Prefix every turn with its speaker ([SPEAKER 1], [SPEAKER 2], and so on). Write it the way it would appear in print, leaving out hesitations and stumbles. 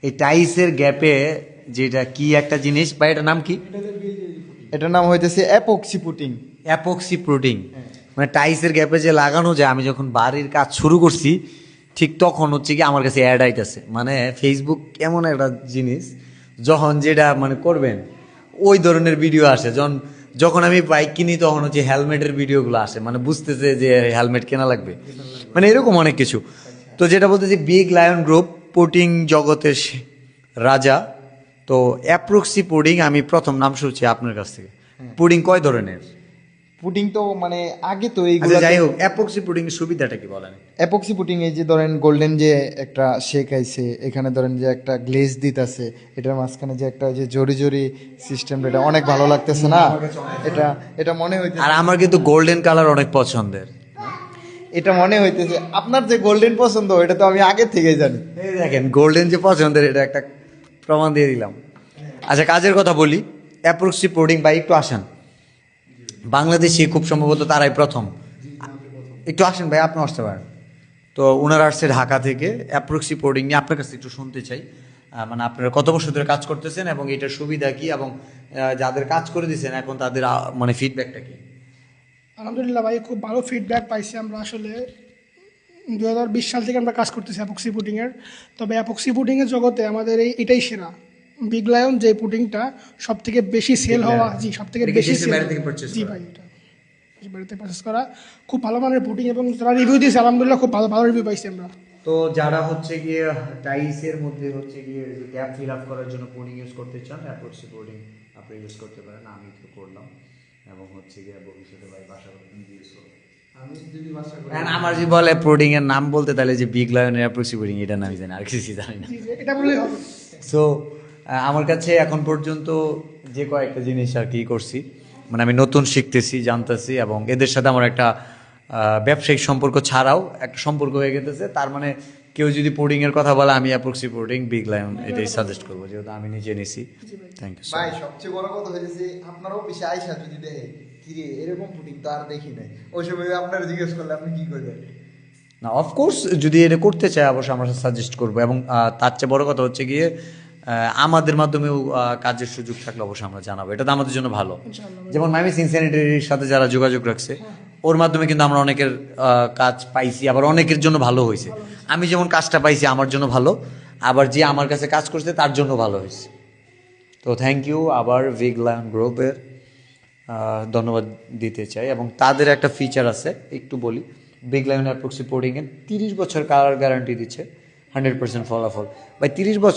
[SPEAKER 1] এই টাইসের গ্যাপে যেটা কি একটা জিনিস বা এটার নাম কি?
[SPEAKER 2] এটার নাম হইতেছে অ্যাপক্সি পুটিং।
[SPEAKER 1] অ্যাপক্সি প্রোটিং। মানে টাইসের গ্যাপে যে লাগানো যায়, আমি যখন বাড়ির কাজ শুরু করছি ঠিক তখন হচ্ছে কি আমার কাছে অ্যাড আইতেছে। মানে ফেসবুক এমন একটা জিনিস, যখন যেটা মানে করবেন ওই ধরনের ভিডিও আসে। যখন আমি বাইক কিনি তখন হচ্ছে হেলমেটের ভিডিওগুলো আসে, মানে বুঝতেছে যে হেলমেট কেনা লাগবে, মানে এরকম অনেক কিছু। তো যেটা বলতেছি, বিগ লায়ন গ্রুপ পুটিং জগতের রাজা। তো অ্যাপ্রক্সি পুডিং আমি প্রথম নাম শুনছি আপনার কাছ থেকে। পুডিং কয় ধরনের?
[SPEAKER 2] পুটিং তো মানে আগে তো
[SPEAKER 1] আচ্ছা
[SPEAKER 2] এইগুলো
[SPEAKER 1] যাই হোক, অ্যাপ্রক্সি পুডিং এর সুবিধাটা কি বলেন?
[SPEAKER 2] অ্যাপক্সি পুটিং এই যে ধরেন গোল্ডেন যে একটা শেক আইছে, এখানে ধরেন যে একটা গ্লেজ দিতেছে, এটার মাঝখানে যে একটা যে জরি জরি সিস্টেম, এটা অনেক ভালো লাগতেছে না? এটা এটা মনে হইতেছে,
[SPEAKER 1] আর আমার কিন্তু গোল্ডেন কালার অনেক পছন্দের।
[SPEAKER 2] এটা মনে হইতেছে আপনার যে গোল্ডেন পছন্দ এটা তো আমি আগে থেকেই জানি।
[SPEAKER 1] এই দেখেন গোল্ডেন যে পছন্দের, এটা একটা প্রমাণ দিয়ে দিলাম। আচ্ছা কাজের কথা বলি, অ্যাপ্রক্সি পুডিং ভাই একটু আসেন। বাংলাদেশে খুব সম্ভবত তারাই প্রথম। একটু আসেন ভাই, আপনি আসতে পারেন। তো ওনারা আসছে ঢাকা থেকে। অ্যাপ্রক্সি পুডিং নিয়ে আপনার কাছে একটু শুনতে চাই। মানে আপনারা কত বছর ধরে কাজ করতেছেন এবং এটার সুবিধা কি, এবং যাদের কাজ করে দিয়েছেন এখন তাদের মানে ফিডব্যাকটা কি?
[SPEAKER 3] আলহামদুলিল্লাহ ভাই, খুব ভালো ফিডব্যাক পাইছি আমরা। আসলে 2020 সাল থেকে আমরা কাজ করতেছি অ্যাপক্সি পুডিংয়ের। তবে অ্যাপক্সি পুডিংয়ের জগতে আমাদের এটাই সেরা। বিগ লায়ন যে পুডিংটা সব থেকে বেশি সেল হওয়া, জি সব থেকে
[SPEAKER 1] এটা কি
[SPEAKER 3] বেশি
[SPEAKER 1] দেশের
[SPEAKER 3] সেল,
[SPEAKER 1] বাইরে থেকে purchase
[SPEAKER 3] জি
[SPEAKER 1] করা?
[SPEAKER 3] ভাই এটা বাড়িতে পারচেস করা। খুব ভালো মানের পুডিং, এবং যারা রিভিউ দিয়েছে আলহামদুলিল্লাহ খুব ভালো ভালো রিভিউ পাইছি আমরা।
[SPEAKER 1] তো যারা হচ্ছে গিয়ে টাইসের মধ্যে হচ্ছে গিয়ে গ্যাপ ফিল আপ করার জন্য পুডিং ইউজ করতে চান, অ্যাপ্রক্সি পুডিং আপনি ইউজ করতে পারেন। আমি তো করলাম, এবং হচ্ছে গিয়ে ভবিষ্যতে ভাই বাসা করতে ইউজ করবো।
[SPEAKER 2] আমি যদি বাসা করি,
[SPEAKER 1] আমার যে বলে পুডিং এর নাম বলতে, তাহলে যে বিগ লায়নের অ্যাপ্রক্সি পুডিং এটা নামই জানি, আর কিছু জানি না।
[SPEAKER 3] জি জি, এটা বললেই হবে।
[SPEAKER 1] সো আমার কাছে এখন পর্যন্ত যে কয়েকটা জিনিস আর কি করছি, মানে আমি নতুন শিখতেছি, জানতেছি, এবং এদের সাথে আমার একটা ব্যবসায়িক সম্পর্ক ছাড়াও একটা সম্পর্ক হয়ে গেছে। তার মানে কেউ যদি পুডিং এর কথা বলে, আমি অ্যাপ্রক্সি পুডিং, বিগ লায়ন এটাই সাজেস্ট করবো, যেহেতু আমি নিজে নিছি। Thank you.
[SPEAKER 2] ভাই সবচেয়ে বড় কথা হয়েছে আপনার অফিসে আইসা যদি দেখে কিরে এরকম পুটিং তো আর দেখি নাই, ওই সময় আপনার জিজ্ঞেস করলে আপনি কি করবেন?
[SPEAKER 1] না অফকোর্স, যদি এটা করতে চায় অবশ্যই আমরা সাজেস্ট করবো, এবং তার চেয়ে বড় কথা হচ্ছে গিয়ে আমাদের মাধ্যমেও কাজের সুযোগ থাকলে অবশ্যই আমরা জানাবো, এটা তো আমাদের জন্য ভালো। যেমন মাইমি সিনসিনারিটির সাথে যারা যোগাযোগ রাখছে, ওর মাধ্যমে কিন্তু আমরা অনেকের কাজ পাইছি, আবার অনেকের জন্য ভালো হয়েছে। আমি যেমন কাজটা পাইছি আমার জন্য ভালো, আবার যে আমার কাছে কাজ করছে তার জন্য ভালো হয়েছে। তো থ্যাংক ইউ আবার বিগ লায়ন গ্রুপের ধন্যবাদ দিতে চাই। এবং তাদের একটা ফিচার আছে একটু বলি, বিগ লায়ন অ্যাপ্রক্সি পুডিংয়ের 30 বছর কালার গ্যারান্টি দিচ্ছে, 100% ফলাফল। ভাই 30 বছর